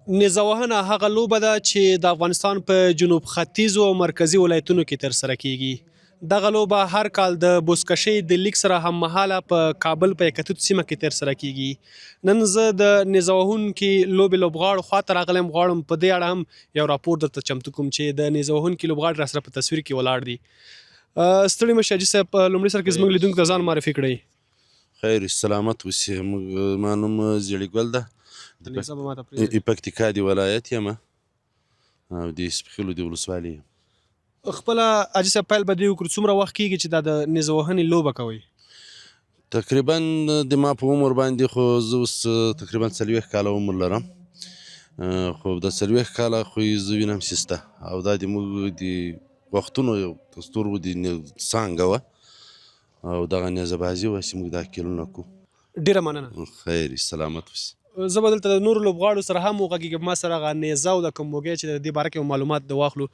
نیزه وهنه هغه لوبه ده چې د افغانستان په جنوب ختیځو او مرکزي ولایتونو کې ترسره کیږي. دغه لوبه هر کال د بزکشۍ د لیګ سره هممهاله په کابل په یکتوت سیمه کې ترسره کیږي. نن زه د نیزه وهونکي لوبې لوبغاړو خواته راغلی یم، غواړم په دې اړه هم یو راپور درته چمتو کوم چې د نیزه وهونکي لوبغاړي راسره په تصویر کې ولاړ دي. ستړي مه شئ حاجي صاحب، په لومړي سر کې زموږ لیدونکو ته ځان معرفي کړئ. خیر سلامت اوسې. ما نوم زیړي ګل ده، نیزه به ماته پرېږدئ. پکتیکا د ولایت یم او د سپیخلو د ولسوالۍ یم. خپله حاجي صاحب پیل به دې وکړو، څومره وخت کېږي چې دا د نیزه وهنې لوبه کوئ؟ تقریبا د ما په عمر باندې خو زه اوس تقریبا 40 کاله عمر لرم، خو د 40 کاله خو زه وینم چې شته او دا د موږ د وختونو یو د سترګو د څانګه وه او دغه نیزه بازي وه چې موږ دا کلونه کوو. ډېره مننه. خیر سلامت اوسې. زه به دلته د نورو لوبغاړو سره هم وغږېږم، ما سره هغه نیزه او د کوم موږی چې د دې باره کې معلومات د واخلو.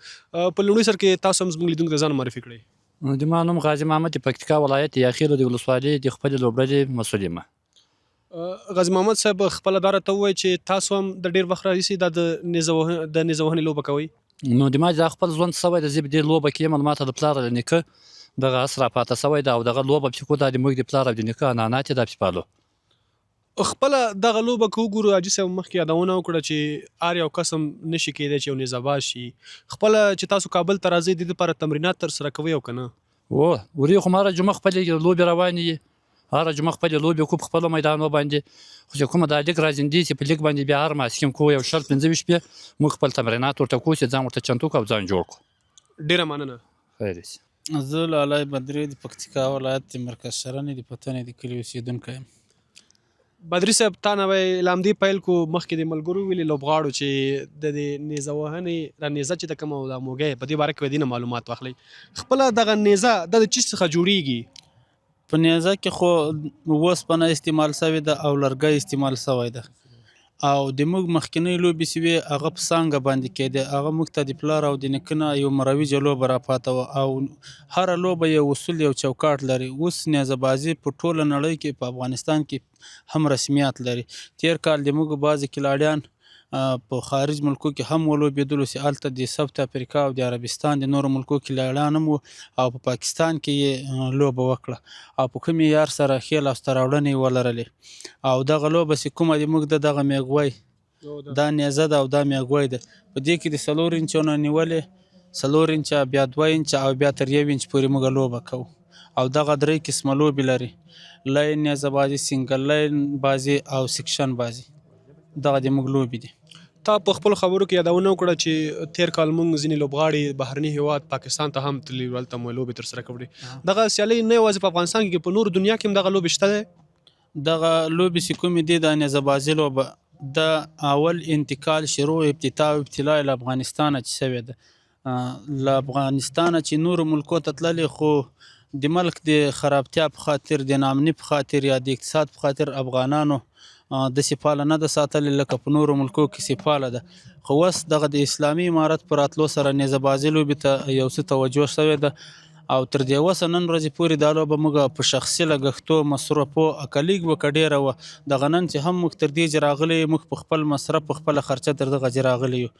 په لومړي سر کې تاسو هم زموږ لیدونکو ته ځان معرفي کړئ. د ما نوم غازي محمد د پکتیکا ولایت یاخیلو د ولسوالۍ د خپلې لوبډلې مسؤل یم. غازي محمد صاحب خپله دا راته ووایئ چې تاسو هم د ډېر وخت راهیسې دا د نیزه وهنې لوبه کوئ؟ نو د ما دا خپل ژوند سوی ده، زه په دې لوبه کې یم، ما ته د پلار د نیکه دغه اس راپاته سوی ده او دغه لوبه چې کو دا د موږ د پلار او د نیکه عنعنات یې دا پسې پالو. خپله دغه لوبه که وګورو، حاجي صاحب مخکې یادونه وکړه چې هر یو کس هم نشي کیدی چې یو نیزه باز شي. خپله چې تاسو کابل ته راځئ د دې لپاره تمرینات ترسره کوئ او که نه؟ ورې خو ما هره جمعه خپلې لوبې روانې وي، هره جمعه خپلې لوبې کوو په خپلو میدانو باندې. خو چې کومه دا لیګ راځندې چې په لیګ باندې بیا هر ماسپښین کوو، یو 15 شپې موږ خپل تمرینات ورته کوو چې ځان ورته چمتو کړو او ځان جوړ کړو. ډېره مننه. خیر. زه لالای بدري د پکتیکا ولایت د مرکز شرنې د پتنې د کلي اوسېدونکی یم. بدري صاحب تا نه به له همدې پیل کو، مخکې د ملګرو ویلي لوبغاړو چې د دې نیزه وهنې دا نیزه چې ده کومه او دا موږی په دې باره کې به دې نه معلومات واخلئ. خپله دغه نیزه دا د چیز څخه جوړیږي؟ په نیزه کې خو اوسپنه استعمال سوې ده او لرګی استعمال سوی ده او د موږ مخکینۍ لوبې چې وې هغه په څانګه باندې کېدې، هغه موږ ته د پلار او د نیکه نه یو مرویجه لوبه راپاته وه او هره لوبه یو اصول یو چوکاټ لري. اوس نیزه بازي په ټوله نړۍ کې په افغانستان کې هم رسمیات لري. تیر کال د موږ بعضې کلاډیان په خارج ملکو کې هم ولوبېدلو چې هلته د ساوت افریقا او د عربستان د نورو ملکو کلاډیان هم وو او په پاکستان کې یې لوبه وکړه او په کوم معیار سره ښې لاسته راوړنې یې ولرلې. او دغه لوبه چې کومه د موږ دغه میږوی دا نیزه ده او دا میږوی ده، په دې کې د 4 انچو نه نیولې 4 انچه بیا 2 انچه او بیا تر 1 انچ پورې موږ لوبه کوو او دغه 3 قسمه لوبې لري: لاین نیزه بازي، سینګل لاین بازي او سیکشن بازي. دغه د موږ لوبې دي. تا په خپلو خبرو کې یادونه وکړه چې تیر کال موږ ځینې لوبغاړي بهرني هیواد پاکستان ته هم تللي ول، هلته مو لوبې ترسره کړې. دغه سیالۍ نه یوازې په افغانستان کې، په نورو دنیا کې هم دغه لوبې شته دی؟ دغه لوبې چې کومې دي د نیزه بازي لوبه د اول انتقال شروع ابتدا او ابتلا له افغانستانه چې سوې ده. له افغانستانه چې نورو ملکو ته تللې، خو د ملک د خرابتیا په خاطر، د ناامني په خاطر یا د اقتصاد په خاطر افغانانو داسې فعاله نه ده ساتلې لکه په نورو ملکو کې چې فعاله ده. خو اوس دغه د اسلامي امارت په راتلو سره نیزه بازي لوبې ته یو څه توجه شوې ده او تر دې اوسه نن ورځې پورې دا لوبه موږ په شخصي لګښتو مصرفو که لیګ وه که ډېره وه، دغه نن چې هم موږ تر دې چې راغلي موږ په خپل مصرف په خپله خرچه تر دغه چې راغلي یو.